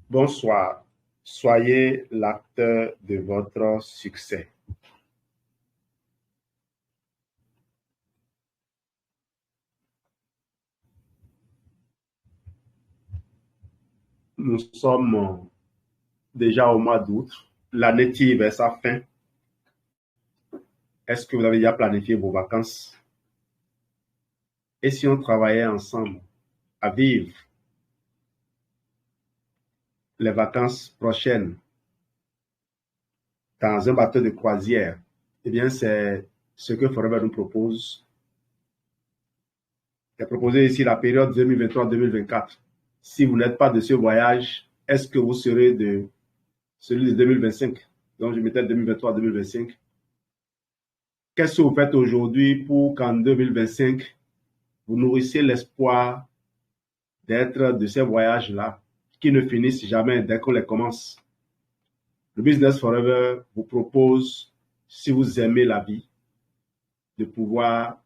Bonsoir, soyez l'acteur de votre succès. Nous sommes déjà au mois d'août. L'année tire vers sa fin. Est-ce que vous avez déjà planifié vos vacances? Et si on travaillait ensemble à vivre les vacances prochaines dans un bateau de croisière? Eh bien, c'est ce que Forever nous propose. Il a proposé ici la période 2023-2024. Si vous n'êtes pas de ce voyage, est-ce que vous serez de celui de 2025? Donc, je mettais 2023-2025. Qu'est-ce que vous faites aujourd'hui pour qu'en 2025, vous nourrissiez l'espoir d'être de ces voyages-là qui ne finissent jamais dès qu'on les commence? Le Business Forever vous propose, si vous aimez la vie, de pouvoir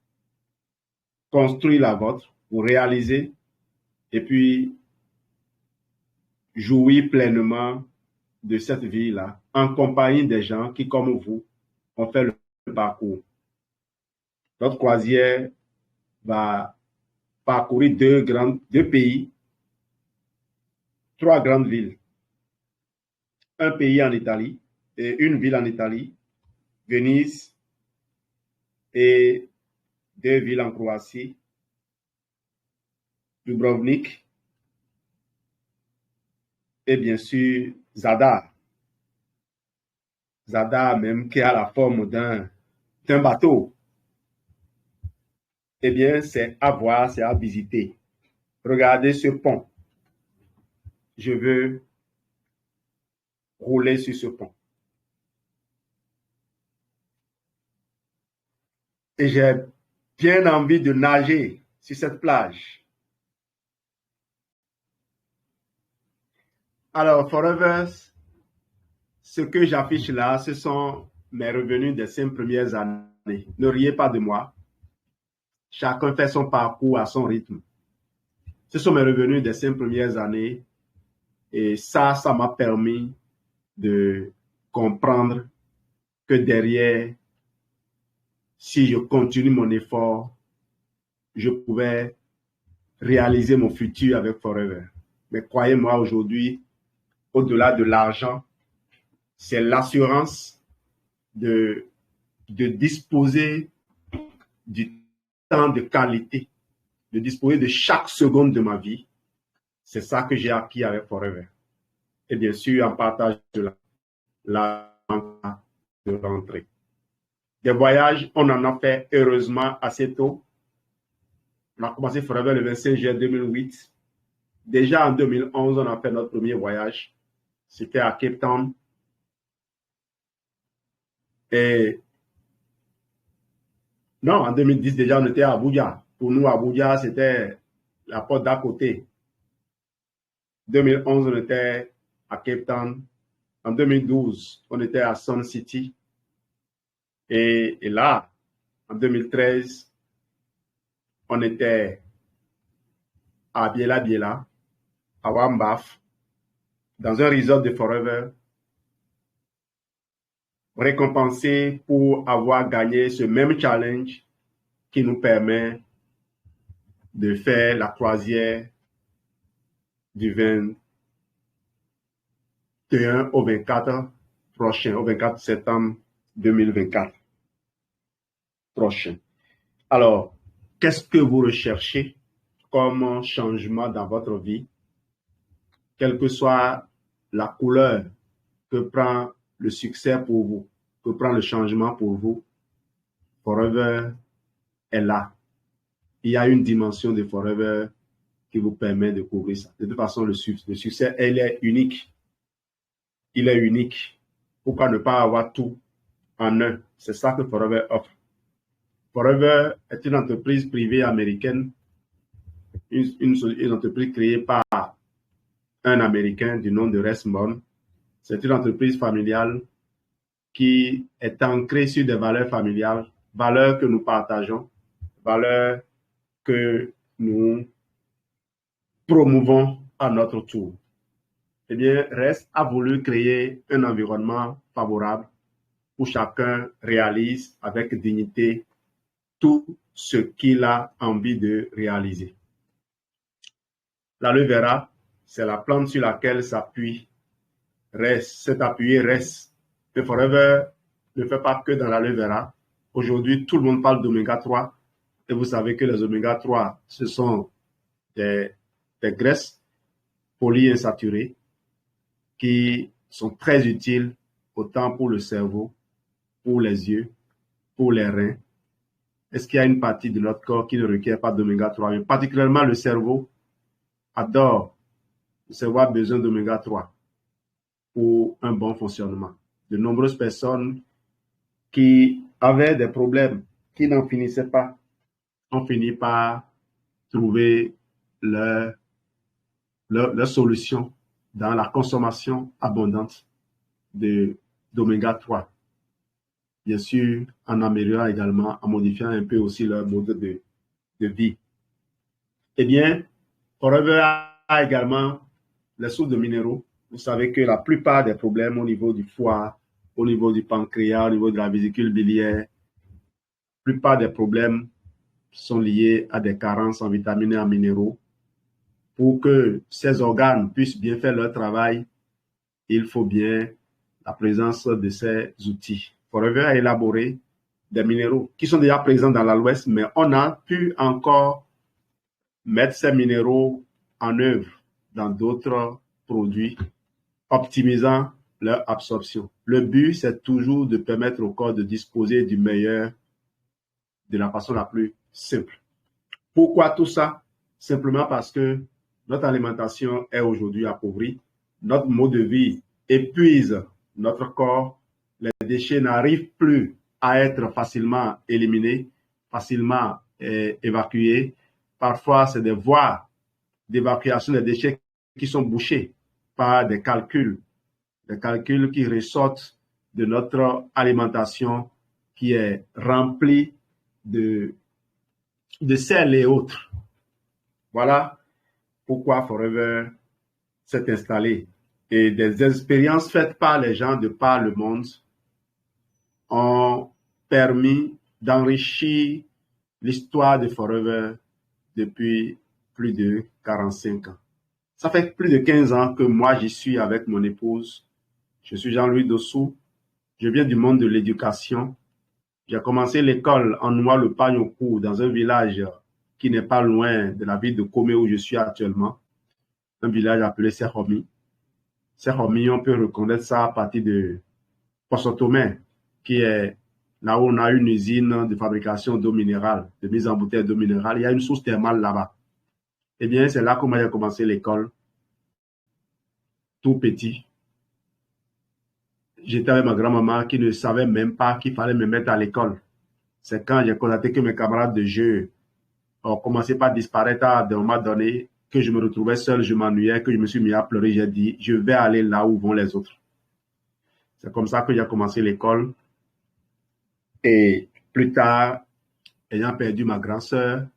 construire la vôtre, vous réaliser et puis jouir pleinement de cette vie-là en compagnie des gens qui, comme vous, ont fait le parcours. Notre croisière va parcourir deux pays, trois grandes villes. Un pays en Italie et une ville en Italie, Venise, et deux villes en Croatie, Dubrovnik et bien sûr Zadar. Zadar même qui a la forme d'un bateau. Eh bien, c'est à voir, c'est à visiter. Regardez ce pont. Je veux rouler sur ce pont. Et j'ai bien envie de nager sur cette plage. Alors, Forever, ce que j'affiche là, ce sont mes revenus des 5 premières années. Ne riez pas de moi. Chacun fait son parcours à son rythme. Ce sont mes revenus des 5 premières années. Et ça m'a permis de comprendre que derrière, si je continue mon effort, je pouvais réaliser mon futur avec Forever. Mais croyez-moi, aujourd'hui, au-delà de l'argent, c'est l'assurance de disposer du temps de qualité, de disposer de chaque seconde de ma vie. C'est ça que j'ai acquis avec Forever. Et bien sûr, en partage de la de rentrée. Des voyages, on en a fait heureusement assez tôt. On a commencé Forever le 25 juillet 2008. Déjà en 2011, on a fait notre premier voyage. C'était à Cape Town. Et non, en 2010, déjà, on était à Abuja. Pour nous, Abuja, c'était la porte d'à côté. 2011, on était à Cape Town. En 2012, on était à Sun City. Et là, en 2013, on était à Biela Biela, à Wambaf, dans un resort de Forever, récompensé pour avoir gagné ce même challenge qui nous permet de faire la croisière du 21 au 24 prochain, au 24 septembre 2024 prochain. Alors, qu'est-ce que vous recherchez comme changement dans votre vie, quelle que soit la couleur que prend le succès pour vous, que prend le changement pour vous? Forever est là. Il y a une dimension de Forever qui vous permet de couvrir ça. De toute façon, le succès, il est unique. Il est unique. Pourquoi ne pas avoir tout en un? C'est ça que Forever offre. Forever est une entreprise privée américaine, une entreprise créée par un Américain du nom de Resmond. C'est une entreprise familiale qui est ancrée sur des valeurs familiales, valeurs que nous partageons, valeurs que nous promouvons à notre tour. eh bien, RES a voulu créer un environnement favorable où chacun réalise avec dignité tout ce qu'il a envie de réaliser. L'aloe vera, c'est la plante sur laquelle s'appuie RES. Cet appuyé RES. Le Forever ne fait pas que dans l'aloe vera. Aujourd'hui, tout le monde parle d'oméga 3. Et vous savez que les oméga 3, ce sont des graisses polyinsaturées qui sont très utiles autant pour le cerveau, pour les yeux, pour les reins. Est-ce qu'il y a une partie de notre corps qui ne requiert pas d'oméga 3? Mais particulièrement le cerveau adore. Le cerveau a besoin d'oméga 3 pour un bon fonctionnement. De nombreuses personnes qui avaient des problèmes, qui n'en finissaient pas, ont fini par trouver leur solution dans la consommation abondante d'oméga 3. Bien sûr, en améliorant également, en modifiant un peu aussi leur mode de vie. Eh bien, Forever a également les sources de minéraux. Vous savez que la plupart des problèmes au niveau du foie, au niveau du pancréas, au niveau de la vésicule biliaire, la plupart des problèmes sont liés à des carences en vitamines et en minéraux. Pour que ces organes puissent bien faire leur travail, il faut bien la présence de ces outils. Forever a élaboré des minéraux qui sont déjà présents dans l'Ouest, mais on a pu encore mettre ces minéraux en œuvre dans d'autres produits, optimisant leur absorption. Le but, c'est toujours de permettre au corps de disposer du meilleur de la façon la plus simple. Pourquoi tout ça? Simplement parce que notre alimentation est aujourd'hui appauvrie, notre mode de vie épuise notre corps, les déchets n'arrivent plus à être facilement éliminés, facilement évacués. Parfois, c'est des voies d'évacuation des déchets qui sont bouchées par des calculs qui ressortent de notre alimentation qui est remplie de sel et autres. Voilà pourquoi Forever s'est installé. Et des expériences faites par les gens de par le monde ont permis d'enrichir l'histoire de Forever depuis plus de 45 ans. Ça fait plus de 15 ans que moi j'y suis avec mon épouse. Je suis Jean-Louis Dossou. Je viens du monde de l'éducation. J'ai commencé l'école en Noix-le-Pagnocourt dans un village qui n'est pas loin de la ville de Comé où je suis actuellement. Un village appelé Serhomi. Serhomi, on peut reconnaître ça à partir de Posotomé, qui est là où on a une usine de fabrication d'eau minérale, de mise en bouteille d'eau minérale. Il y a une source thermale là-bas. Eh bien, c'est là que moi j'ai commencé l'école, tout petit. J'étais avec ma grand-maman qui ne savait même pas qu'il fallait me mettre à l'école. C'est quand j'ai constaté que mes camarades de jeu ont commencé par disparaître à un moment donné, que je me retrouvais seul, je m'ennuyais, que je me suis mis à pleurer. J'ai dit, je vais aller là où vont les autres. C'est comme ça que j'ai commencé l'école. Et plus tard, ayant perdu ma grand-sœur,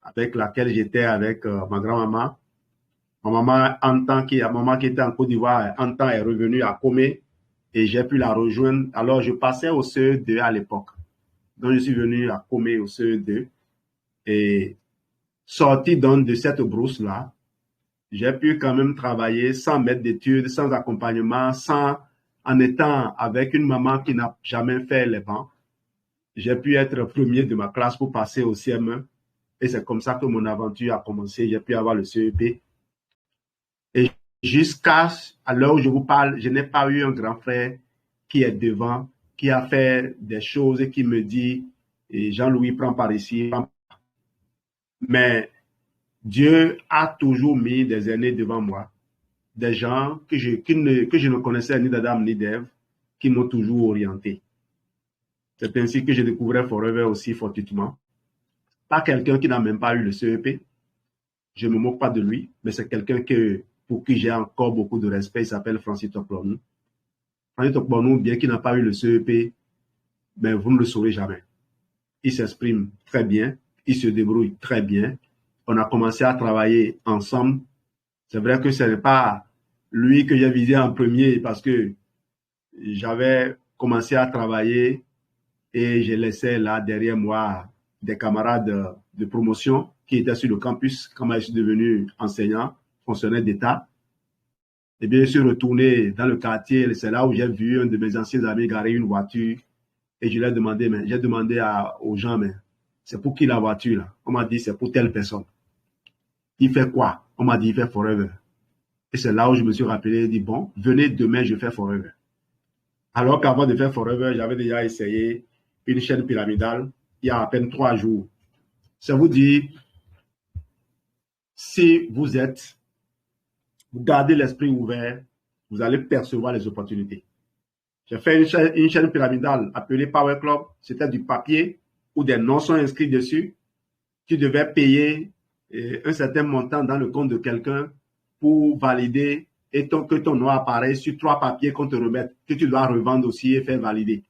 avec laquelle j'étais avec ma grand-maman, ma maman qui était en Côte d'Ivoire, en temps est revenue à Comé et j'ai pu la rejoindre. Alors, je passais au CE2 à l'époque. Donc, je suis venu à Comé au CE2 et sorti donc de cette brousse-là, j'ai pu quand même travailler sans maître d'études, sans accompagnement, en étant avec une maman qui n'a jamais fait les bancs. J'ai pu être premier de ma classe pour passer au CM1 et c'est comme ça que mon aventure a commencé. J'ai pu avoir le CEP. Et jusqu'à l'heure où je vous parle, je n'ai pas eu un grand frère qui est devant, qui a fait des choses et qui me dit, Jean-Louis, prends par ici. Mais Dieu a toujours mis des aînés devant moi, des gens que je ne connaissais ni d'Adam ni d'Ève, qui m'ont toujours orienté. C'est ainsi que j'ai découvert Forever aussi fortuitement. Pas quelqu'un qui n'a même pas eu le CEP. Je ne me moque pas de lui, mais c'est quelqu'un pour qui j'ai encore beaucoup de respect. Il s'appelle Francis Toklonou. Francis Toklonou, bien qu'il n'a pas eu le CEP, mais vous ne le saurez jamais. Il s'exprime très bien, il se débrouille très bien. On a commencé à travailler ensemble. C'est vrai que ce n'est pas lui que j'ai visé en premier parce que j'avais commencé à travailler et je laissais là derrière moi des camarades de promotion qui étaient sur le campus quand je suis devenu enseignant, fonctionnaire d'État. Et bien, je suis retourné dans le quartier. C'est là où j'ai vu un de mes anciens amis garer une voiture. Et je lui ai demandé, mais j'ai demandé aux gens, mais c'est pour qui la voiture là? On m'a dit, c'est pour telle personne. Il fait quoi? On m'a dit, il fait Forever. Et c'est là où je me suis rappelé et dit, bon, venez demain, je fais Forever. Alors qu'avant de faire Forever, j'avais déjà essayé une chaîne pyramidale il y a à peine 3 jours. Ça vous dit, si vous gardez l'esprit ouvert, vous allez percevoir les opportunités. J'ai fait une chaîne pyramidale appelée Power Club. C'était du papier où des noms sont inscrits dessus. Tu devais payer un certain montant dans le compte de quelqu'un pour valider et que ton nom apparaisse sur 3 papiers qu'on te remette, que tu dois revendre aussi et faire valider.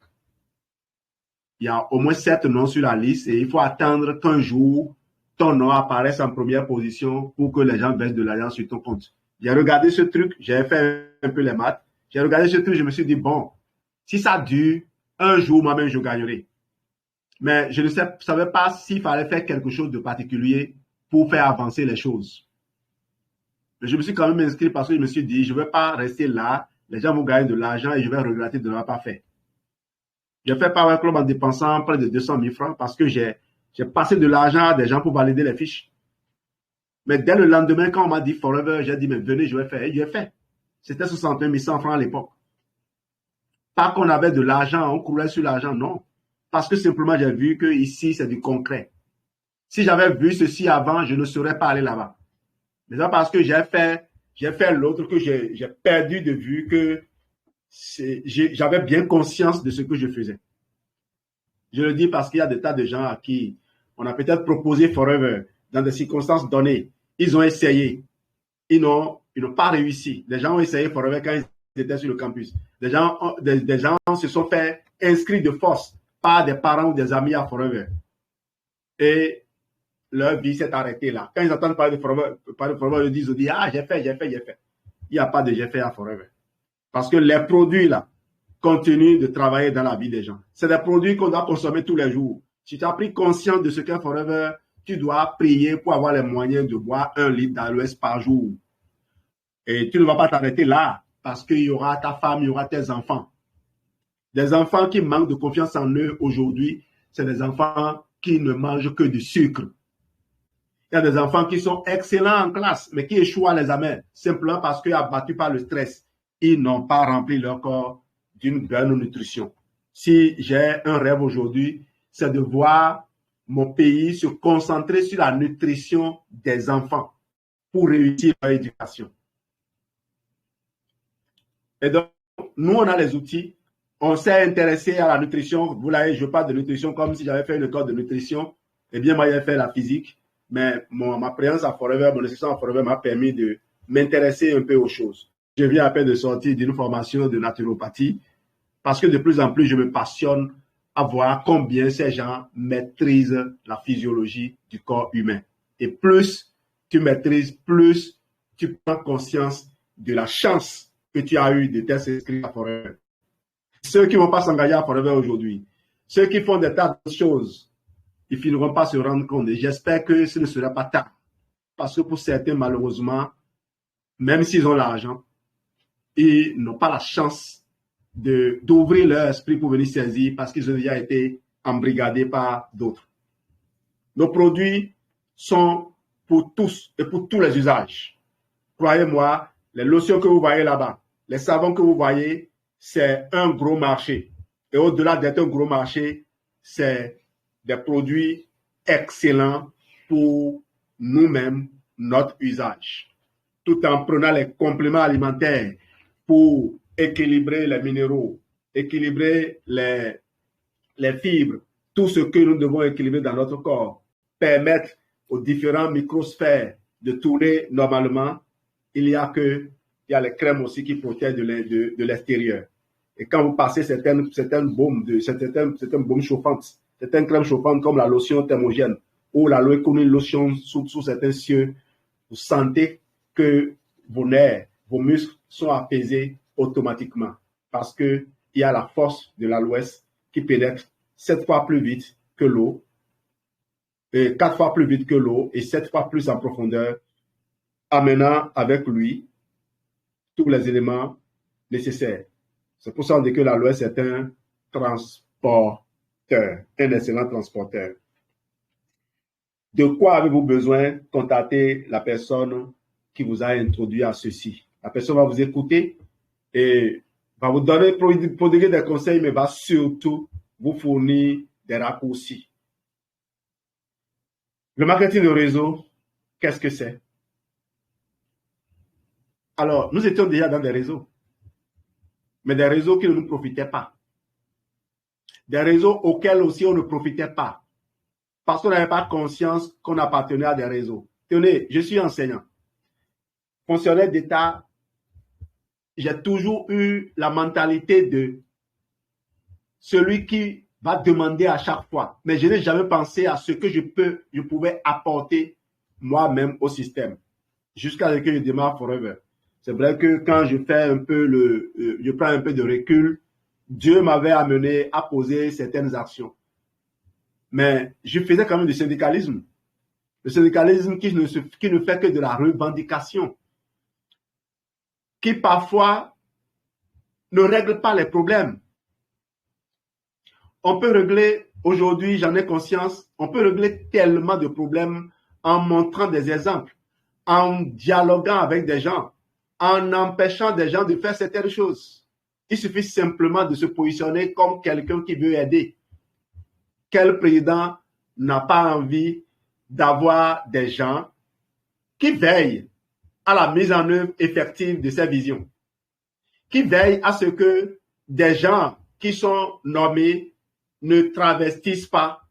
Il y a au moins 7 noms sur la liste et il faut attendre qu'un jour, ton nom apparaisse en première position pour que les gens versent de l'argent sur ton compte. J'ai regardé ce truc, j'ai fait un peu les maths. J'ai regardé ce truc, je me suis dit, bon, si ça dure, un jour, moi-même, je gagnerai. Mais je ne savais pas s'il fallait faire quelque chose de particulier pour faire avancer les choses. Mais je me suis quand même inscrit parce que je me suis dit, je ne vais pas rester là, les gens vont gagner de l'argent et je vais regretter de ne l'avoir pas fait. J'ai fait Power Club en dépensant près de 200 000 francs parce que j'ai passé de l'argent à des gens pour valider les fiches. Mais dès le lendemain, quand on m'a dit Forever, j'ai dit, mais venez, je vais faire. Et j'ai fait. C'était 61 100 francs à l'époque. Pas qu'on avait de l'argent, on courait sur l'argent, non. Parce que simplement, j'ai vu que ici, c'est du concret. Si j'avais vu ceci avant, je ne serais pas allé là-bas. Mais ça parce que j'ai fait l'autre que j'ai perdu de vue que j'avais bien conscience de ce que je faisais. Je le dis parce qu'il y a des tas de gens à qui on a peut-être proposé Forever dans des circonstances données. Ils ont essayé. Ils n'ont pas réussi. Les gens ont essayé Forever quand ils étaient sur le campus. Des gens se sont fait inscrire de force par des parents ou des amis à Forever. Et leur vie s'est arrêtée là. Quand ils entendent parler de Forever, ils disent, ah, j'ai fait. Il n'y a pas de j'ai fait à Forever. Parce que les produits là continuent de travailler dans la vie des gens. C'est des produits qu'on doit consommer tous les jours. Si tu as pris conscience de ce qu'est Forever, tu dois prier pour avoir les moyens de boire 1 litre d'aloès par jour. Et tu ne vas pas t'arrêter là parce qu'il y aura ta femme, il y aura tes enfants. Des enfants qui manquent de confiance en eux aujourd'hui, c'est des enfants qui ne mangent que du sucre. Il y a des enfants qui sont excellents en classe, mais qui échouent à l'examen, simplement parce qu'ils sont abattus par le stress. Ils n'ont pas rempli leur corps d'une bonne nutrition. Si j'ai un rêve aujourd'hui, c'est de voir mon pays se concentrer sur la nutrition des enfants pour réussir leur éducation. Et donc, nous, on a les outils. On s'est intéressé à la nutrition. Vous voyez, je parle de nutrition comme si j'avais fait une école de nutrition. Eh bien, moi, j'ai fait la physique. Mais ma présence à Forever, mon assistance à Forever m'a permis de m'intéresser un peu aux choses. Je viens à peine de sortir d'une formation de naturopathie parce que de plus en plus, je me passionne à voir combien ces gens maîtrisent la physiologie du corps humain. Et plus tu maîtrises, plus tu prends conscience de la chance que tu as eu de t'inscrire à Forever. Ceux qui ne vont pas s'engager à Forever aujourd'hui, ceux qui font des tas de choses, ils finiront pas se rendre compte. Et j'espère que ce ne sera pas tard. Parce que pour certains, malheureusement, même s'ils ont l'argent, ils n'ont pas la chance d'ouvrir leur esprit pour venir saisir parce qu'ils ont déjà été embrigadés par d'autres. Nos produits sont pour tous et pour tous les usages. Croyez-moi, les lotions que vous voyez là-bas, les savons que vous voyez, c'est un gros marché. Et au-delà d'être un gros marché, c'est des produits excellents pour nous-mêmes, notre usage. Tout en prenant les compléments alimentaires pour équilibrer les minéraux, équilibrer les fibres, tout ce que nous devons équilibrer dans notre corps, permettre aux différents microsphères de tourner normalement. Il y a les crèmes aussi qui protègent de l'extérieur. Et quand vous passez certaines baumes chauffantes, certaines crèmes chauffantes comme la lotion thermogène ou la lotion sous certains cieux, vous sentez que vos nerfs, vos muscles sont apaisés automatiquement parce qu'il y a la force de la l'Ouest qui pénètre 7 fois plus vite que l'eau, 4 fois plus vite que l'eau et 7 fois plus en profondeur, amenant avec lui tous les éléments nécessaires. C'est pour ça qu'on dit que la l'Ouest est un transporteur, un excellent transporteur. De quoi avez-vous besoin? Contactez la personne qui vous a introduit à ceci. La personne va vous écouter et va vous donner, prodiguer des conseils, mais va surtout vous fournir des raccourcis. Le marketing de réseau, qu'est-ce que c'est? Alors, nous étions déjà dans des réseaux, mais des réseaux qui ne nous profitaient pas. Des réseaux auxquels aussi on ne profitait pas. Parce qu'on n'avait pas conscience qu'on appartenait à des réseaux. Tenez, je suis enseignant. Fonctionnaire d'État, j'ai toujours eu la mentalité de celui qui va demander à chaque fois. Mais je n'ai jamais pensé à ce que je pouvais apporter moi-même au système. Jusqu'à ce que je démarre Forever. C'est vrai que quand je fais un peu je prends un peu de recul, Dieu m'avait amené à poser certaines actions. Mais je faisais quand même du syndicalisme. Le syndicalisme qui ne fait que de la revendication, qui parfois ne règle pas les problèmes. On peut régler, aujourd'hui, j'en ai conscience, on peut régler tellement de problèmes en montrant des exemples, en dialoguant avec des gens, en empêchant des gens de faire certaines choses. Il suffit simplement de se positionner comme quelqu'un qui veut aider. Quel président n'a pas envie d'avoir des gens qui veillent à la mise en œuvre effective de ses visions, qui veillent à ce que des gens qui sont nommés ne travestissent pas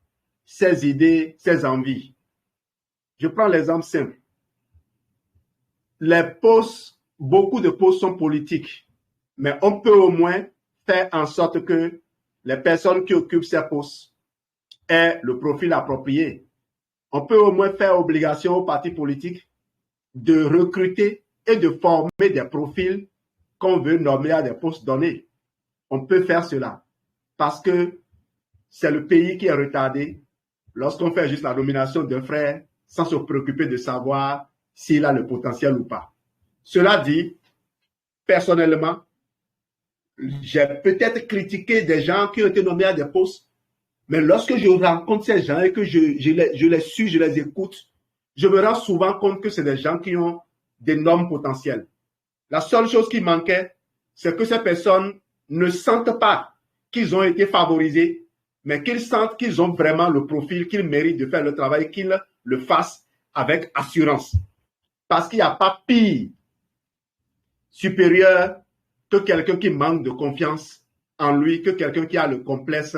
ses idées, ses envies. Je prends l'exemple simple. Les postes, beaucoup de postes sont politiques, mais on peut au moins faire en sorte que les personnes qui occupent ces postes aient le profil approprié. On peut au moins faire obligation aux partis politiques de recruter et de former des profils qu'on veut nommer à des postes donnés. On peut faire cela parce que c'est le pays qui est retardé lorsqu'on fait juste la nomination d'un frère sans se préoccuper de savoir s'il a le potentiel ou pas. Cela dit, personnellement, j'ai peut-être critiqué des gens qui ont été nommés à des postes, mais lorsque je rencontre ces gens et que je les suis, je les écoute, je me rends souvent compte que c'est des gens qui ont d'énormes potentiels. La seule chose qui manquait, c'est que ces personnes ne sentent pas qu'ils ont été favorisés, mais qu'ils sentent qu'ils ont vraiment le profil, qu'ils méritent de faire le travail, qu'ils le fassent avec assurance. Parce qu'il n'y a pas pire supérieur que quelqu'un qui manque de confiance en lui, que quelqu'un qui a le complexe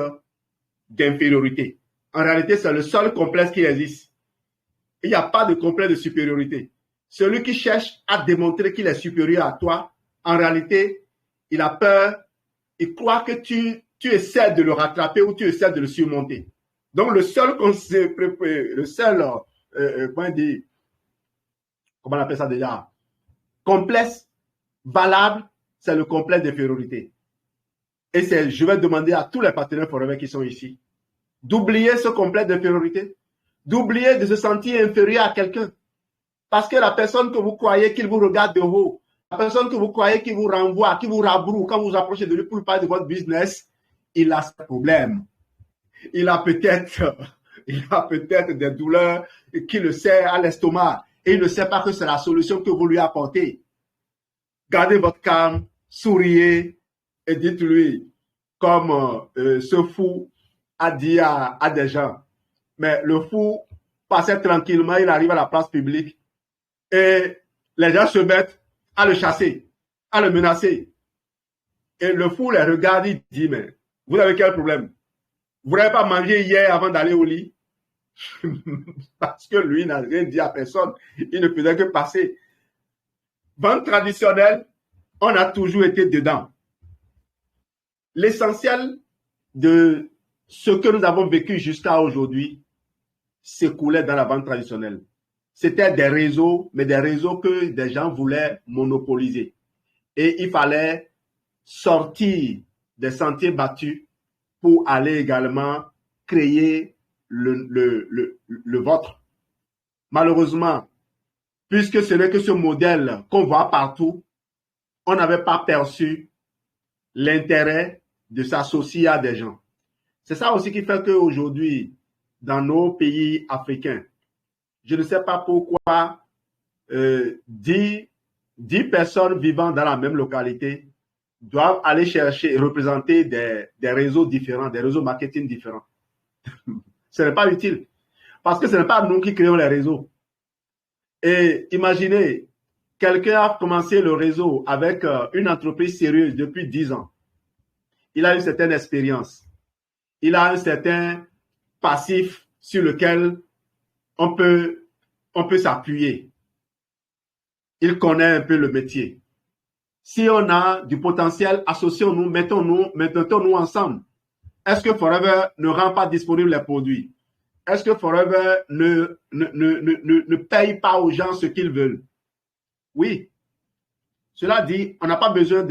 d'infériorité. En réalité, c'est le seul complexe qui existe. Il n'y a pas de complexe de supériorité. Celui qui cherche à démontrer qu'il est supérieur à toi, en réalité, il a peur, il croit que tu essaies de le rattraper ou tu essaies de le surmonter. Donc, le seul comment on appelle ça déjà, complexe valable, c'est le complexe d'infériorité. Et je vais demander à tous les partenaires Forever qui sont ici d'oublier ce complexe d'infériorité, d'oublier de se sentir inférieur à quelqu'un. Parce que la personne que vous croyez qu'il vous regarde de haut, la personne que vous croyez qu'il vous renvoie, qui vous rabroue quand vous vous approchez de lui pour parler de votre business, il a ce problème. Il a peut-être des douleurs qui le serrent à l'estomac et il ne sait pas que c'est la solution que vous lui apportez. Gardez votre calme, souriez et dites-lui, comme ce fou a dit à des gens. Mais le fou passait tranquillement, il arrive à la place publique et les gens se mettent à le chasser, à le menacer. Et le fou les regarde, il dit, mais vous avez quel problème? Vous n'avez pas mangé hier avant d'aller au lit? Parce que lui n'a rien dit à personne. Il ne faisait que passer. Vente traditionnelle, on a toujours été dedans. L'essentiel de ce que nous avons vécu jusqu'à aujourd'hui s'écoulait dans la vente traditionnelle. C'était des réseaux, mais des réseaux que des gens voulaient monopoliser. Et il fallait sortir des sentiers battus pour aller également créer le vôtre. Malheureusement, puisque ce n'est que ce modèle qu'on voit partout, on n'avait pas perçu l'intérêt de s'associer à des gens. C'est ça aussi qui fait qu'aujourd'hui, dans nos pays africains, je ne sais pas pourquoi 10 personnes vivant dans la même localité doivent aller chercher et représenter des réseaux différents, des réseaux marketing différents. Ce n'est pas utile. Parce que ce n'est pas nous qui créons les réseaux. Et imaginez, quelqu'un a commencé le réseau avec une entreprise sérieuse depuis 10 ans. Il a une certaine expérience. Il a un certain passif sur lequel on peut s'appuyer. Il connaît un peu le métier. Si on a du potentiel, associons-nous, mettons-nous ensemble. Est-ce que Forever ne rend pas disponible les produits? Est-ce que Forever ne paye pas aux gens ce qu'ils veulent? Oui. Cela dit, on n'a pas besoin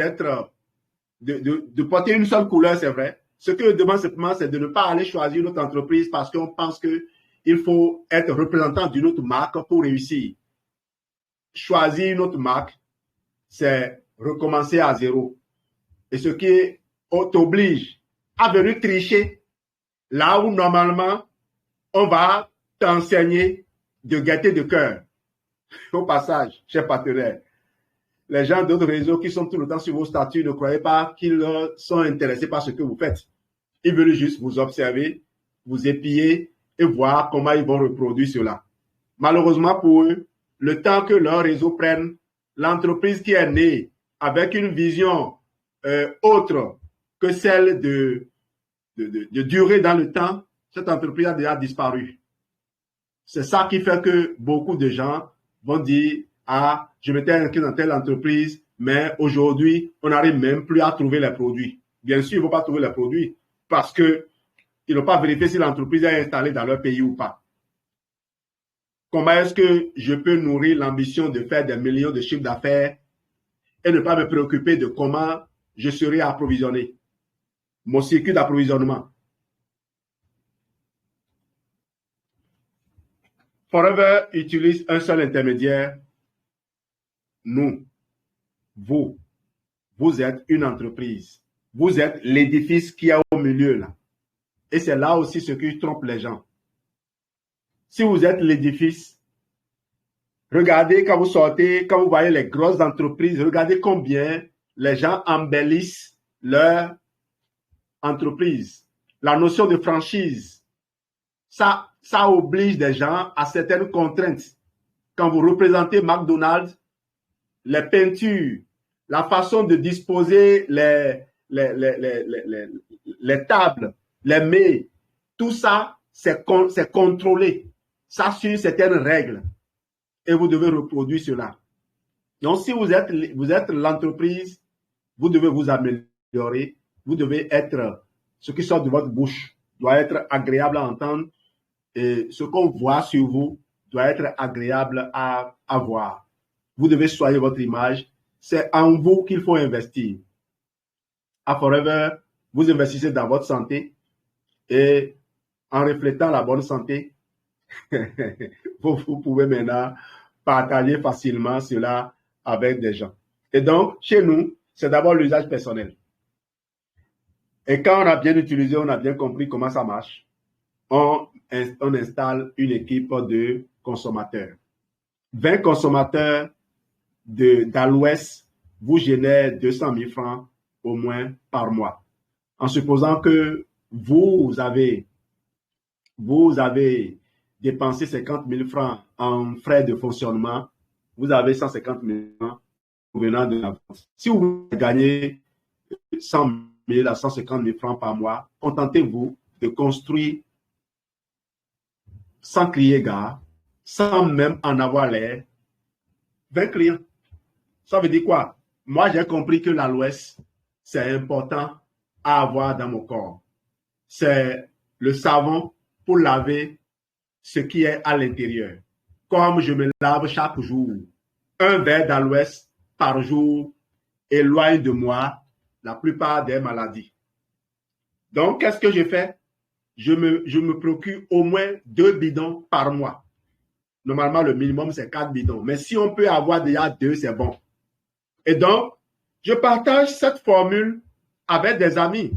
de porter une seule couleur, c'est vrai. Ce que je demande simplement, c'est de ne pas aller choisir notre entreprise parce qu'on pense qu'il faut être représentant d'une autre marque pour réussir. Choisir une autre marque, c'est recommencer à zéro. Et ce qui t'oblige à venir tricher là où normalement on va t'enseigner de gaieté de cœur. Au passage, chers partenaires, les gens d'autres réseaux qui sont tout le temps sur vos statuts, ne croyez pas qu'ils sont intéressés par ce que vous faites. Ils veulent juste vous observer, vous épier et voir comment ils vont reproduire cela. Malheureusement pour eux, le temps que leur réseau prenne, l'entreprise qui est née avec une vision autre que celle de durer dans le temps, cette entreprise a déjà disparu. C'est ça qui fait que beaucoup de gens vont dire « Ah, je m'étais inscrit dans telle entreprise, mais aujourd'hui, on n'arrive même plus à trouver les produits. » Bien sûr, ils ne vont pas trouver les produits parce qu'ils n'ont pas vérifié si l'entreprise est installée dans leur pays ou pas. Comment est-ce que je peux nourrir l'ambition de faire des millions de chiffres d'affaires et ne pas me préoccuper de comment je serai approvisionné? Mon circuit d'approvisionnement. Forever utilise un seul intermédiaire. Nous, vous êtes une entreprise. Vous êtes l'édifice qui est au milieu là. Et c'est là aussi ce qui trompe les gens. Si vous êtes l'édifice, regardez quand vous sortez, quand vous voyez les grosses entreprises, regardez combien les gens embellissent leur entreprise. La notion de franchise, ça oblige des gens à certaines contraintes. Quand vous représentez McDonald's, les peintures, la façon de disposer les tables, les mets, tout ça, c'est contrôlé. Ça suit certaines règles. Et vous devez reproduire cela. Donc, si vous êtes l'entreprise, vous devez vous améliorer. Vous devez être, ce qui sort de votre bouche doit être agréable à entendre. Et ce qu'on voit sur vous doit être agréable à voir. Vous devez soigner votre image. C'est en vous qu'il faut investir. À Forever, vous investissez dans votre santé et en reflétant la bonne santé, vous pouvez maintenant partager facilement cela avec des gens. Et donc, chez nous, c'est d'abord l'usage personnel. Et quand on a bien utilisé, on a bien compris comment ça marche, on installe une équipe de consommateurs. 20 consommateurs d'Aloès vous génèrent 200 000 francs au moins par mois. En supposant que vous avez dépensé 50 000 francs en frais de fonctionnement, vous avez 150 000 francs venant de la vente. Si vous gagnez 100 000 à 150 000 francs par mois, contentez-vous de construire sans crier gare, sans même en avoir l'air, 20 clients. Ça veut dire quoi? Moi, j'ai compris que l'Aloès, c'est important à avoir dans mon corps. C'est le savon pour laver ce qui est à l'intérieur. Comme je me lave chaque jour, un verre d'Aloès par jour éloigne de moi la plupart des maladies. Donc, qu'est-ce que je fais? Je me procure au moins 2 bidons par mois. Normalement, le minimum, c'est 4 bidons. Mais si on peut avoir déjà 2, c'est bon. Et donc, je partage cette formule avec des amis.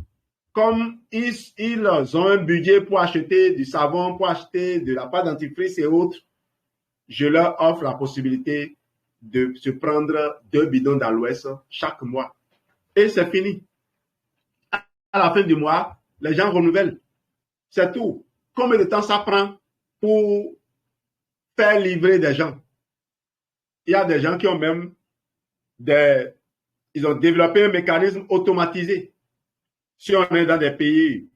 Comme ils ont un budget pour acheter du savon, pour acheter de la pâte dentifrice et autres, je leur offre la possibilité de se prendre 2 bidons d'aloès chaque mois. Et c'est fini. À la fin du mois, les gens renouvellent. C'est tout. Combien de temps ça prend pour faire livrer des gens? Il y a des gens qui ont même ils ont développé un mécanisme automatisé. Si on est dans des pays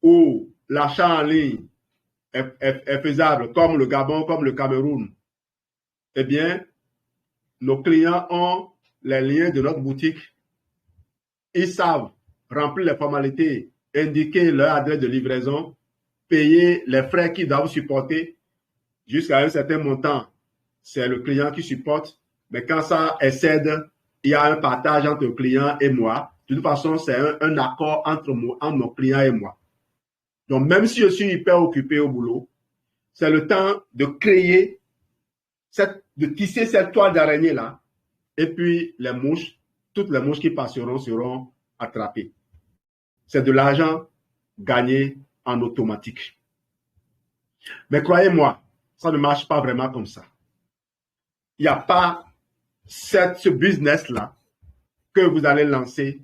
où l'achat en ligne est faisable, comme le Gabon, comme le Cameroun, eh bien, nos clients ont les liens de notre boutique. Ils savent remplir les formalités, indiquer leur adresse de livraison, payer les frais qu'ils doivent supporter jusqu'à un certain montant. C'est le client qui supporte, mais quand ça excède, il y a un partage entre le client et moi. De toute façon, c'est un accord entre mon client et moi. Donc, même si je suis hyper occupé au boulot, c'est le temps de créer, de tisser cette toile d'araignée-là. Et puis, toutes les mouches qui passeront seront attrapées. C'est de l'argent gagné en automatique. Mais croyez-moi, ça ne marche pas vraiment comme ça. Il n'y a pas ce business-là que vous allez lancer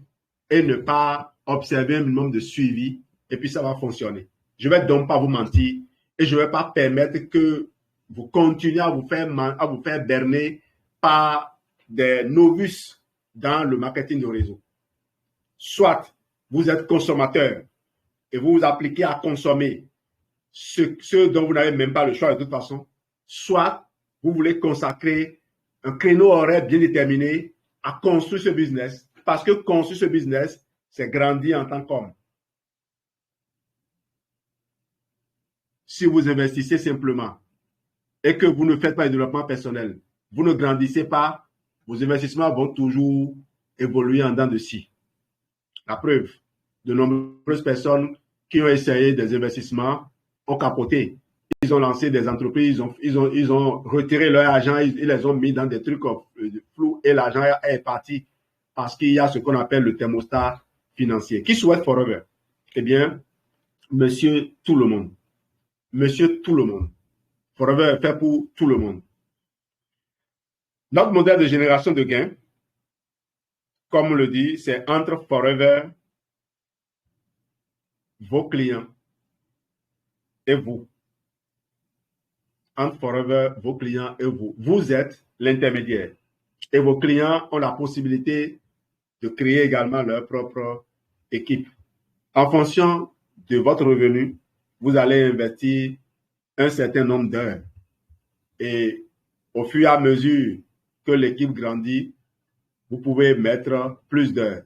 et ne pas observer un minimum de suivi et puis ça va fonctionner. Je ne vais donc pas vous mentir et je ne vais pas permettre que vous continuez à vous faire berner par des novices dans le marketing de réseau. Soit vous êtes consommateur et vous vous appliquez à consommer ce dont vous n'avez même pas le choix de toute façon, soit vous voulez consacrer un créneau horaire bien déterminé à construire ce business, parce que construire ce business, c'est grandir en tant qu'homme. Si vous investissez simplement et que vous ne faites pas de développement personnel, vous ne grandissez pas, vos investissements vont toujours évoluer en dents de scie. La preuve, de nombreuses personnes qui ont essayé des investissements ont capoté. Ils ont lancé des entreprises, ils ont retiré leur argent, ils les ont mis dans des trucs flous et l'argent est parti parce qu'il y a ce qu'on appelle le thermostat financier. Qui souhaite Forever? Eh bien, monsieur tout le monde. Monsieur tout le monde. Forever est fait pour tout le monde. Notre modèle de génération de gains, comme on le dit, c'est entre Forever, vos clients et vous. Entre Forever, vos clients et vous. Vous êtes l'intermédiaire. Et vos clients ont la possibilité de créer également leur propre équipe. En fonction de votre revenu, vous allez investir un certain nombre d'heures. Et au fur et à mesure que l'équipe grandit, vous pouvez mettre plus d'heures.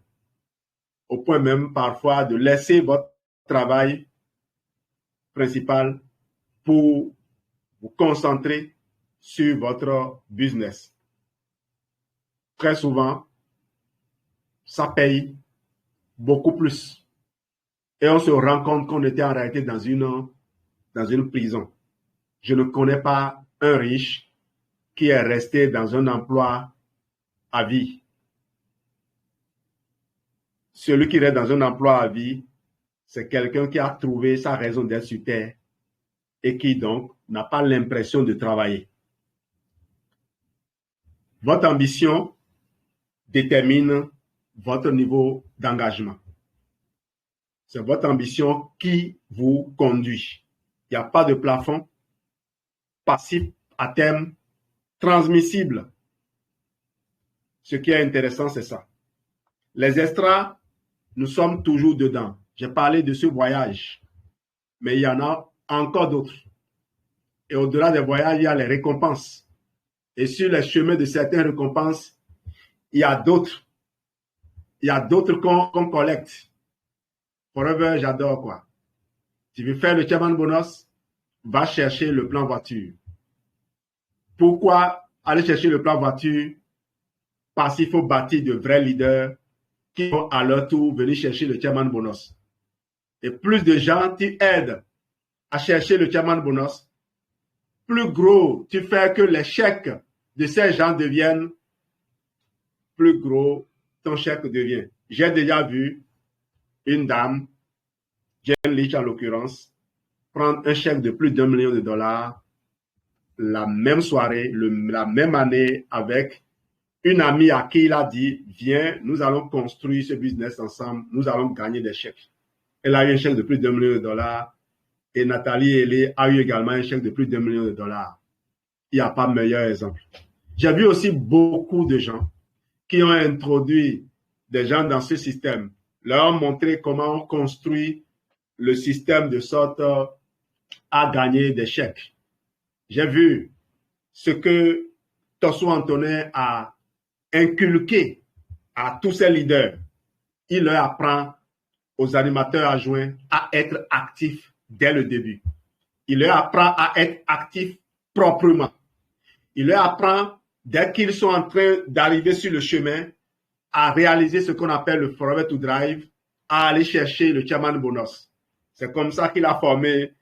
Au point même parfois de laisser votre travail principal pour vous concentrer sur votre business. Très souvent, ça paye beaucoup plus. Et on se rend compte qu'on était en réalité dans une prison. Je ne connais pas un riche qui est resté dans un emploi à vie. Celui qui reste dans un emploi à vie, c'est quelqu'un qui a trouvé sa raison d'être sur terre et qui donc n'a pas l'impression de travailler. Votre ambition détermine votre niveau d'engagement. C'est votre ambition qui vous conduit. Il n'y a pas de plafond passif à terme transmissible. Ce qui est intéressant, c'est ça. Les extras, nous sommes toujours dedans. J'ai parlé de ce voyage, mais il y en a encore d'autres. Et au-delà des voyages, il y a les récompenses. Et sur les chemins de certaines récompenses, il y a d'autres. Il y a d'autres qu'on collecte. Forever, j'adore quoi. Tu veux faire le chairman bonus, va chercher le plan voiture. Pourquoi aller chercher le plan voiture? parce qu'il faut bâtir de vrais leaders qui vont à leur tour venir chercher le chairman bonus. Et plus de gens tu aides à chercher le chairman bonus, plus gros tu fais que les chèques de ces gens deviennent, plus gros ton chèque devient. J'ai déjà vu une dame, Jane Leach en l'occurrence, prendre un chèque de plus d'1 million de dollars la même soirée, la même année, avec une amie à qui il a dit, viens, nous allons construire ce business ensemble, nous allons gagner des chèques. Elle a eu un chèque de plus d'1 million de dollars et Nathalie Elé a eu également un chèque de plus d'1 million de dollars. Il n'y a pas meilleur exemple. J'ai vu aussi beaucoup de gens qui ont introduit des gens dans ce système, leur ont montré comment on construit le système de sorte à gagner des chèques. J'ai vu ce que Tosso Antonin a inculqué à tous ses leaders. Il leur apprend aux animateurs adjoints à être actifs dès le début. Il leur apprend à être actifs proprement. Il leur apprend, dès qu'ils sont en train d'arriver sur le chemin, à réaliser ce qu'on appelle le Forever to Drive, à aller chercher le chairman bonus. C'est comme ça qu'il a formé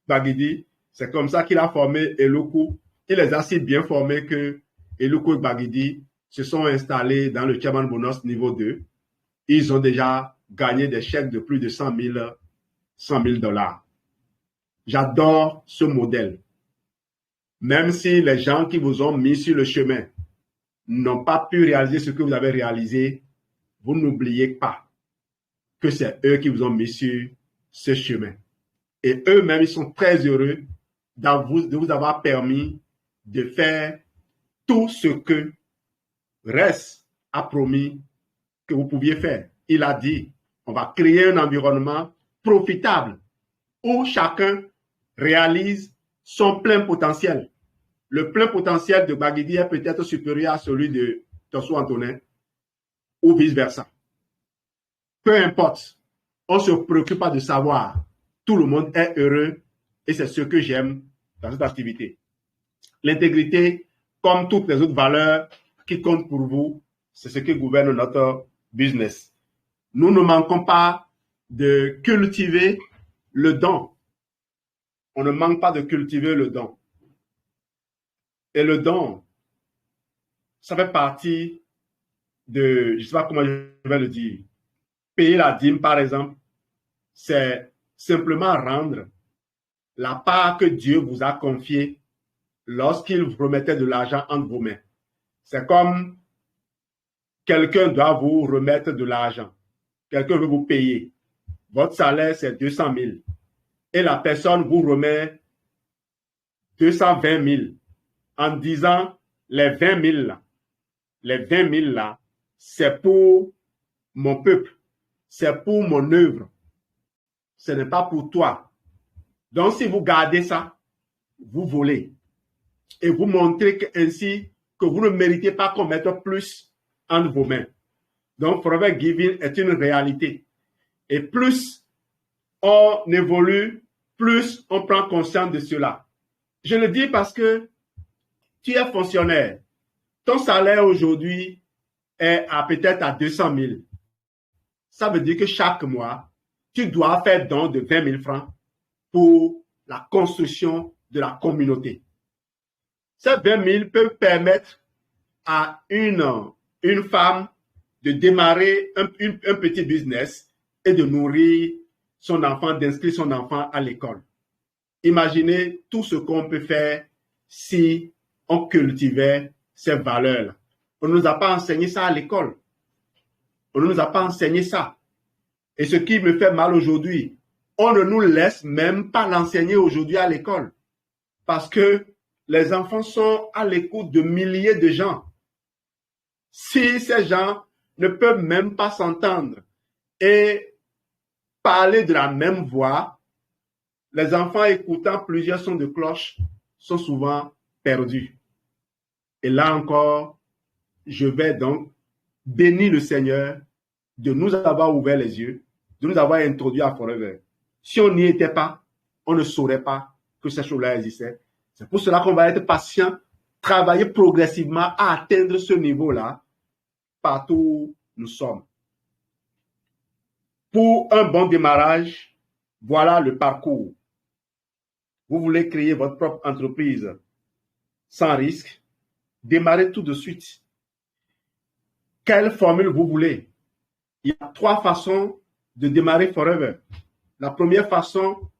Gbagidi, c'est comme ça qu'il a formé Eluku. Il les a si bien formés que Eluku et Gbagidi se sont installés dans le chairman bonus niveau 2. Ils ont déjà gagné des chèques de plus de 100 000 dollars. J'adore ce modèle. Même si les gens qui vous ont mis sur le chemin n'ont pas pu réaliser ce que vous avez réalisé, vous n'oubliez pas que c'est eux qui vous ont mis sur ce chemin. Et eux-mêmes, ils sont très heureux de vous avoir permis de faire tout ce que Rest a promis que vous pouviez faire. Il a dit, on va créer un environnement profitable où chacun réalise son plein potentiel. Le plein potentiel de Gbagidi est peut-être supérieur à celui de Tosso Antonin ou vice-versa. Peu importe, on ne se préoccupe pas de savoir. Tout le monde est heureux et c'est ce que j'aime dans cette activité. L'intégrité, comme toutes les autres valeurs qui comptent pour vous, c'est ce qui gouverne notre business. Nous ne manquons pas de cultiver le don. On ne manque pas de cultiver le don. Et le don, ça fait partie de, je ne sais pas comment je vais le dire, payer la dîme par exemple, c'est simplement rendre la part que Dieu vous a confiée lorsqu'il vous remettait de l'argent entre vos mains. C'est comme quelqu'un doit vous remettre de l'argent. Quelqu'un veut vous payer. Votre salaire, c'est 200 000. Et la personne vous remet 220 000 en disant les 20 000 là. Les 20 000 là, c'est pour mon peuple. C'est pour mon œuvre. Ce n'est pas pour toi. Donc, si vous gardez ça, vous volez. Et vous montrez ainsi que vous ne méritez pas qu'on mette plus entre vos mains. Donc, Forever Giving est une réalité. Et plus on évolue, plus on prend conscience de cela. Je le dis parce que tu es fonctionnaire. Ton salaire aujourd'hui est peut-être à 200 000. Ça veut dire que chaque mois, tu dois faire don de 20 000 francs pour la construction de la communauté. Ces 20 000 peuvent permettre à une femme de démarrer un petit business et de nourrir son enfant, d'inscrire son enfant à l'école. Imaginez tout ce qu'on peut faire si on cultivait ces valeurs-là. On ne nous a pas enseigné ça à l'école. On ne nous a pas enseigné ça. Et ce qui me fait mal aujourd'hui, on ne nous laisse même pas l'enseigner aujourd'hui à l'école. Parce que les enfants sont à l'écoute de milliers de gens. Si ces gens ne peuvent même pas s'entendre et parler de la même voix, les enfants écoutant plusieurs sons de cloche sont souvent perdus. Et là encore, je vais donc bénir le Seigneur de nous avoir ouvert les yeux, de nous avoir introduits à Forever. Si on n'y était pas, on ne saurait pas que ces choses-là existaient. C'est pour cela qu'on va être patient, travailler progressivement à atteindre ce niveau-là partout où nous sommes. Pour un bon démarrage, voilà le parcours. Vous voulez créer votre propre entreprise sans risque, démarrez tout de suite. Quelle formule vous voulez? Il y a 3 façons de démarrer Forever. La première façon,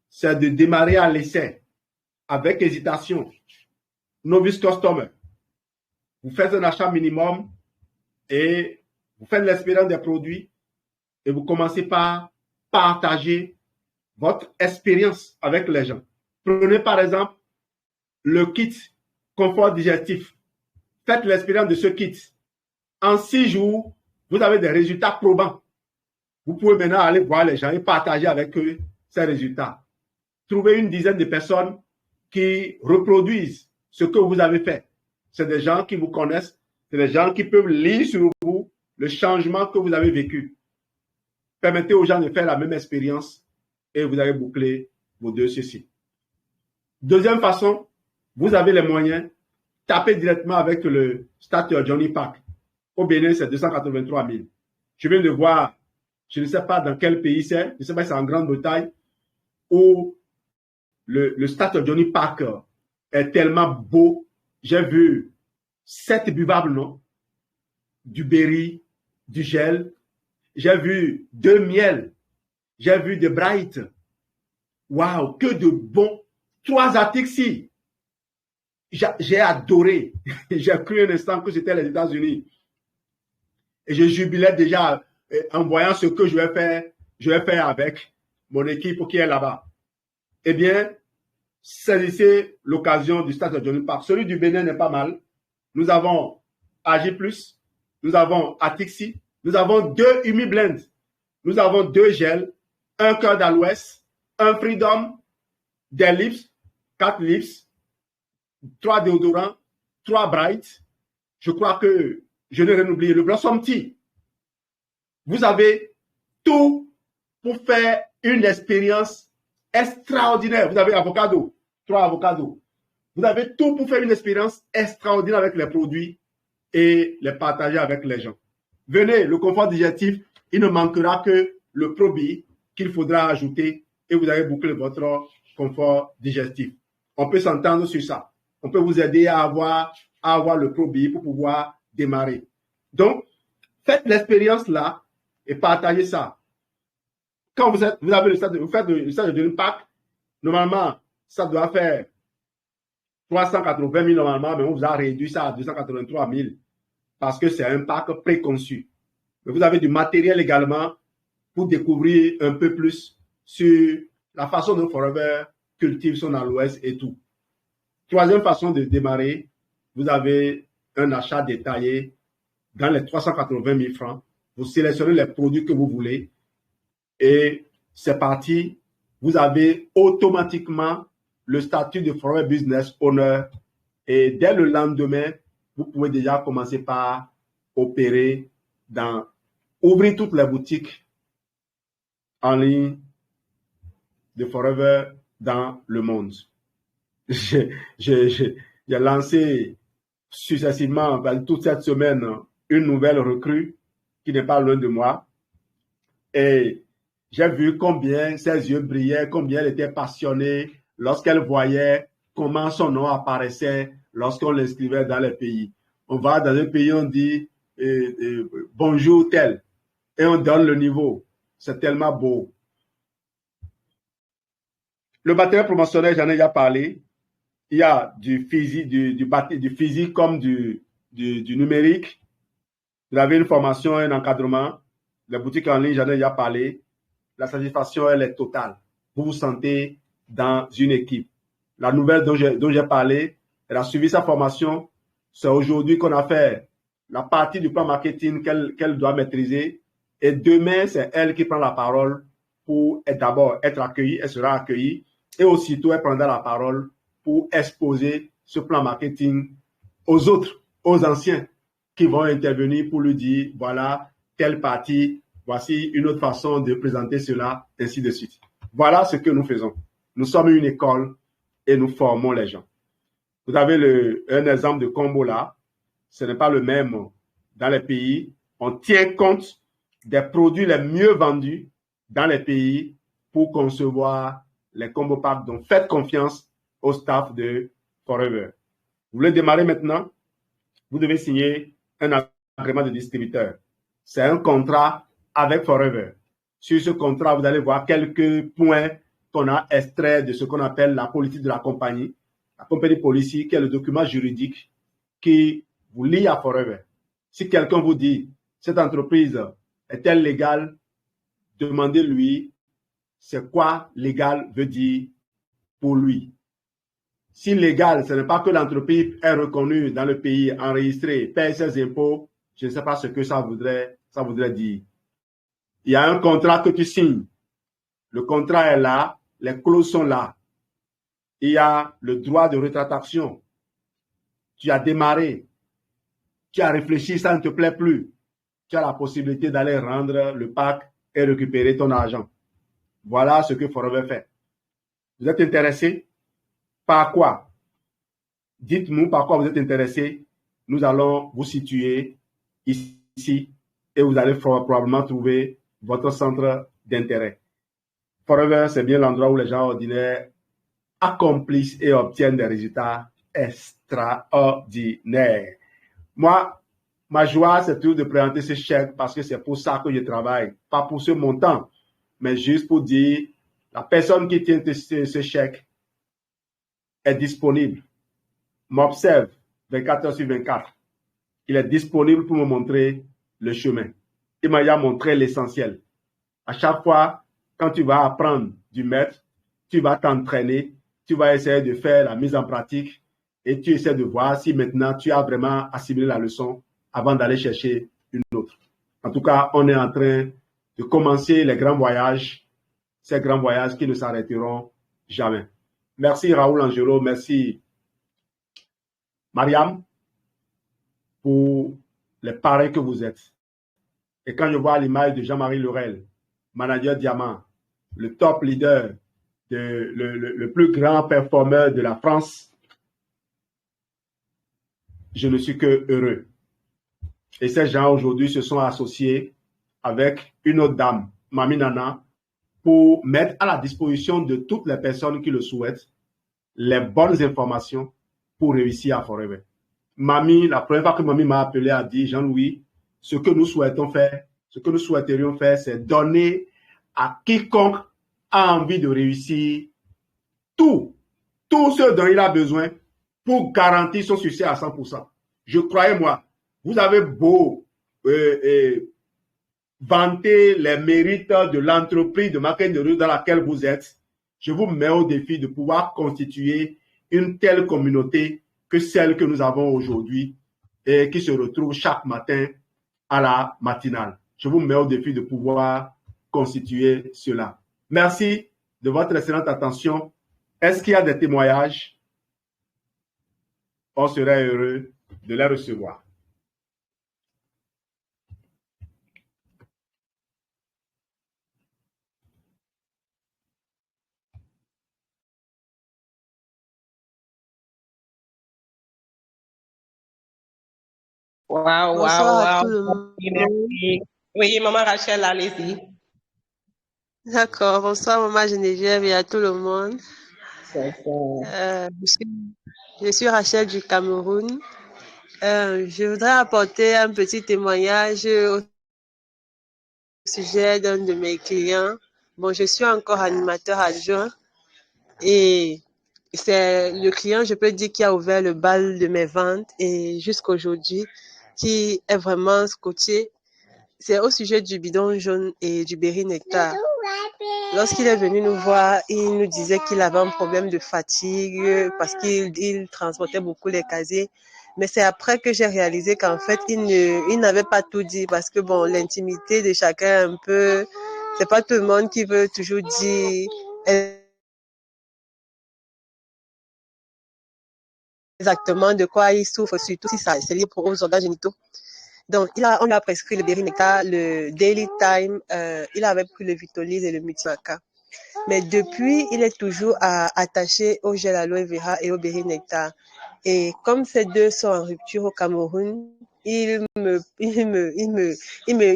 c'est de démarrer à l'essai, avec hésitation. Novice customer. Vous faites un achat minimum et vous faites l'expérience des produits et vous commencez par partager votre expérience avec les gens. Prenez par exemple le kit confort digestif. Faites l'expérience de ce kit. En 6 jours, vous avez des résultats probants. Vous pouvez maintenant aller voir les gens et partager avec eux ces résultats. Trouvez une dizaine de personnes qui reproduisent ce que vous avez fait. C'est des gens qui vous connaissent, c'est des gens qui peuvent lire sur vous le changement que vous avez vécu. Permettez aux gens de faire la même expérience et vous allez boucler vos 2 ceci. Deuxième façon, vous avez les moyens, tapez directement avec le starter Johnny Pack. Au Bénin, c'est 283 000. Je viens de voir, je ne sais pas dans quel pays c'est, je ne sais pas si c'est en Grande-Bretagne, où le starter Johnny Pack est tellement beau. J'ai vu 7 buvables, non? Du berry, du gel. J'ai vu 2 miels. J'ai vu des bright. Waouh, que de bon. 3 Atixi. J'ai adoré. J'ai cru un instant que c'était les États-Unis. Et je jubilais déjà en voyant ce que je vais faire avec mon équipe qui est là-bas. Eh bien, saisissez l'occasion du stade de Johnny Park. Celui du Bénin n'est pas mal. Nous avons AG+, nous avons Atixi, nous avons 2 Umi Blend, nous avons 2 gels, un cœur d'aloès, un Freedom, des lips, 4 lips, 3 déodorants, 3 bright. Je crois que je n'ai rien oublié. Le Blossom Tea. Vous avez tout pour faire une expérience extraordinaire. Vous avez avocado, 3 avocados. Vous avez tout pour faire une expérience extraordinaire avec les produits et les partager avec les gens. Venez, le confort digestif, il ne manquera que le Probi qu'il faudra ajouter et vous allez boucler votre confort digestif. On peut s'entendre sur ça. On peut vous aider à avoir le Probi pour pouvoir démarrer. Donc, faites l'expérience là et partagez ça. Quand vous avez le stade de l'impact, normalement, ça doit faire 380 000 normalement, mais on vous a réduit ça à 283 000 parce que c'est un pack préconçu. Mais vous avez du matériel également pour découvrir un peu plus sur la façon dont Forever cultive son aloès et tout. Troisième façon de démarrer, vous avez un achat détaillé dans les 380 000 francs. Vous sélectionnez les produits que vous voulez et c'est parti. Vous avez automatiquement le statut de Forever Business Owner et dès le lendemain, vous pouvez déjà commencer par opérer ouvrir toutes les boutiques en ligne de Forever dans le monde. J'ai lancé successivement toute cette semaine une nouvelle recrue qui n'est pas loin de moi et j'ai vu combien ses yeux brillaient, combien elle était passionnée lorsqu'elle voyait comment son nom apparaissait lorsqu'on l'inscrivait dans les pays. On va dans un pays, on dit bonjour tel et on donne le niveau. C'est tellement beau. Le matériel promotionnel, j'en ai déjà parlé. Il y a du physique, du physique comme du numérique. Vous avez une formation, un encadrement. Les boutiques en ligne, j'en ai déjà parlé. La satisfaction, elle est totale. Vous vous sentez dans une équipe. La nouvelle dont j'ai parlé, elle a suivi sa formation. C'est aujourd'hui qu'on a fait la partie du plan marketing qu'elle doit maîtriser. Et demain, c'est elle qui prend la parole pour d'abord être accueillie. Elle sera accueillie. Et aussitôt, elle prendra la parole pour exposer ce plan marketing aux autres, aux anciens qui vont intervenir pour lui dire, voilà, telle partie, voici une autre façon de présenter cela, ainsi de suite. Voilà ce que nous faisons. Nous sommes une école et nous formons les gens. Vous avez un exemple de combo là. Ce n'est pas le même dans les pays, on tient compte des produits les mieux vendus dans les pays pour concevoir les combo packs. Donc, faites confiance au staff de Forever. Vous voulez démarrer maintenant? Vous devez signer un agrément de distributeur. C'est un contrat avec Forever. Sur ce contrat, vous allez voir quelques points qu'on a extraits de ce qu'on appelle la politique de la compagnie. La company policy, qui est le document juridique qui vous lie à Forever. Si quelqu'un vous dit, cette entreprise est-elle légale, demandez-lui c'est quoi légal veut dire pour lui. Si légal, ce n'est pas que l'entreprise est reconnue dans le pays, enregistrée, paye ses impôts, je ne sais pas ce que ça voudrait dire. Il y a un contrat que tu signes. Le contrat est là, les clauses sont là. Il y a le droit de rétractation. Tu as démarré, tu as réfléchi, ça ne te plaît plus. Tu as la possibilité d'aller rendre le pack et récupérer ton argent. Voilà ce que Forever fait. Vous êtes intéressé? Par quoi? Dites-nous par quoi vous êtes intéressé. Nous allons vous situer ici et vous allez probablement trouver votre centre d'intérêt. Forever, c'est bien l'endroit où les gens ordinaires accomplissent et obtiennent des résultats extraordinaires. Moi, ma joie, c'est toujours de présenter ce chèque parce que c'est pour ça que je travaille. Pas pour ce montant, mais juste pour dire, la personne qui tient ce chèque est disponible, m'observe 24 heures sur 24. Il est disponible pour me montrer le chemin. Il m'a montré l'essentiel. À chaque fois, quand tu vas apprendre du maître, tu vas t'entraîner, tu vas essayer de faire la mise en pratique et tu essaies de voir si maintenant tu as vraiment assimilé la leçon avant d'aller chercher une autre. En tout cas, on est en train de commencer les grands voyages, ces grands voyages qui ne s'arrêteront jamais. Merci Raoul Angelo, merci Mariam pour les pareils que vous êtes. Et quand je vois l'image de Jean-Marie Laurel, manager diamant, le top leader, le plus grand performeur de la France, je ne suis que heureux. Et ces gens aujourd'hui se sont associés avec une autre dame, Mami Nana, pour mettre à la disposition de toutes les personnes qui le souhaitent les bonnes informations pour réussir à Forever. Mami, la première fois que Mami m'a appelé, a dit, Jean-Louis, ce que nous souhaitons faire, ce que nous souhaiterions faire, c'est donner à quiconque a envie de réussir tout ce dont il a besoin pour garantir son succès à 100%. Je croyais, moi, vous avez beau vanter les mérites de l'entreprise de marketing dans laquelle vous êtes, je vous mets au défi de pouvoir constituer une telle communauté que celle que nous avons aujourd'hui et qui se retrouve chaque matin à la matinale. Je vous mets au défi de pouvoir constituer cela. Merci de votre excellente attention. Est-ce qu'il y a des témoignages? On serait heureux de les recevoir. Wow. À tout le monde. Merci. Oui, maman Rachel, allez-y. D'accord. Bonsoir, maman Geneviève et à tout le monde. Je suis Rachel du Cameroun. Je voudrais apporter un petit témoignage au sujet d'un de mes clients. Bon, je suis encore animateur adjoint et c'est le client, je peux dire, qui a ouvert le bal de mes ventes et jusqu'à aujourd'hui, qui est vraiment scotché. C'est au sujet du bidon jaune et du berry nectar. Lorsqu'il est venu nous voir, il nous disait qu'il avait un problème de fatigue parce qu'il transportait beaucoup les casiers. Mais c'est après que j'ai réalisé qu'en fait, il n'avait pas tout dit parce que bon, l'intimité de chacun un peu, c'est pas tout le monde qui veut toujours dire exactement de quoi il souffre, surtout si ça c'est lié aux organes génitaux. Donc, on lui a prescrit le berry nectar, le daily time, il avait pris le Vitolise et le Multimaca. Mais depuis, il est toujours attaché au gel aloe vera et au berry nectar. Et comme ces deux sont en rupture au Cameroun, il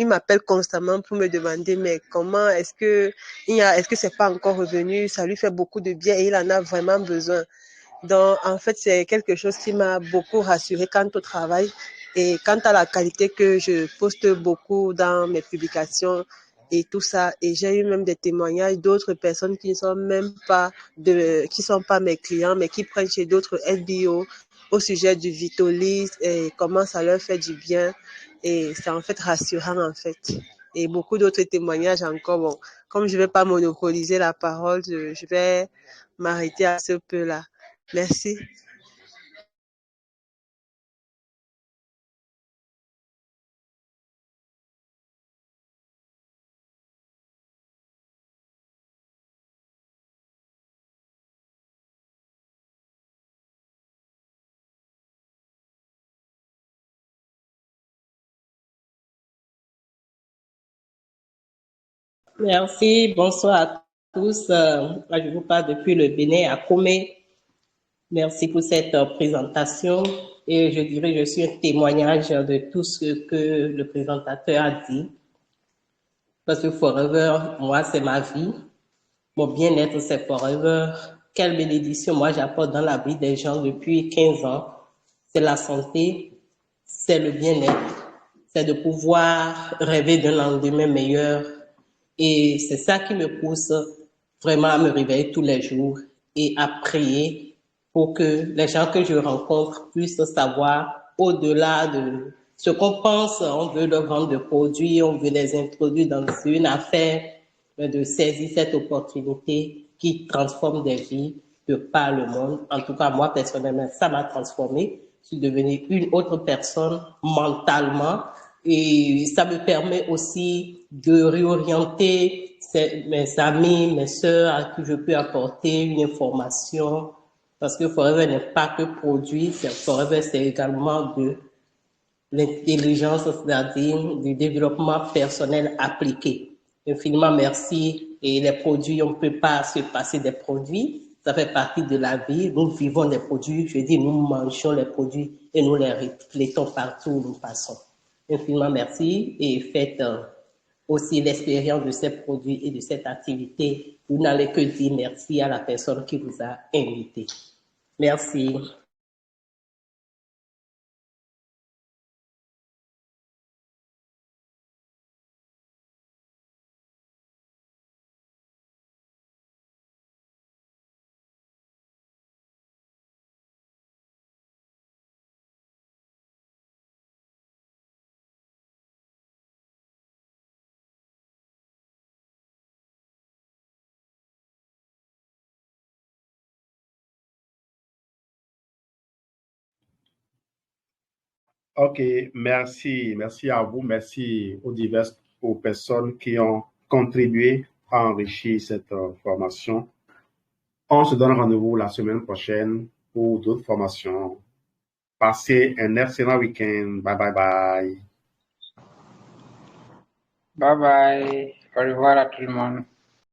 m'appelle constamment pour me demander, mais comment est-ce que c'est pas encore revenu? Ça lui fait beaucoup de bien et il en a vraiment besoin. Donc, en fait, c'est quelque chose qui m'a beaucoup rassurée quant au travail et quant à la qualité que je poste beaucoup dans mes publications et tout ça. Et j'ai eu même des témoignages d'autres personnes qui ne sont même pas qui sont pas mes clients, mais qui prennent chez d'autres FBO au sujet du Vitolis et comment ça leur fait du bien. Et c'est en fait rassurant, en fait. Et beaucoup d'autres témoignages encore. Bon, comme je ne vais pas monopoliser la parole, je vais m'arrêter à ce peu-là. Merci. Merci, bonsoir à tous. Je vous parle depuis le Bénin à Comé. Merci pour cette présentation et je dirais je suis un témoignage de tout ce que le présentateur a dit. Parce que Forever, moi, c'est ma vie. Mon bien-être, c'est Forever. Quelle bénédiction, moi, j'apporte dans la vie des gens depuis 15 ans. C'est la santé, c'est le bien-être, c'est de pouvoir rêver d'un lendemain meilleur. Et c'est ça qui me pousse vraiment à me réveiller tous les jours et à prier pour que les gens que je rencontre puissent savoir au-delà de ce qu'on pense, on veut leur vendre des produits, on veut les introduire dans une affaire, mais de saisir cette opportunité qui transforme des vies de par le monde. En tout cas, moi, personnellement, ça m'a transformé. Je suis devenue une autre personne mentalement et ça me permet aussi de réorienter mes amis, mes sœurs à qui je peux apporter une information parce que Forever n'est pas que produit, Forever c'est également de l'intelligence, c'est-à-dire du développement personnel appliqué. Infiniment merci. Et les produits, on ne peut pas se passer des produits. Ça fait partie de la vie. Nous vivons des produits. Je dis, nous mangeons les produits et nous les reflétons partout où nous passons. Infiniment merci et faites aussi l'expérience de ces produits et de cette activité. Vous n'allez que dire merci à la personne qui vous a invité. Merci. Ok, merci. Merci à vous. Merci aux personnes qui ont contribué à enrichir cette formation. On se donne rendez-vous la semaine prochaine pour d'autres formations. Passez un excellent week-end. Bye bye bye. Bye bye. Au revoir à tout le monde.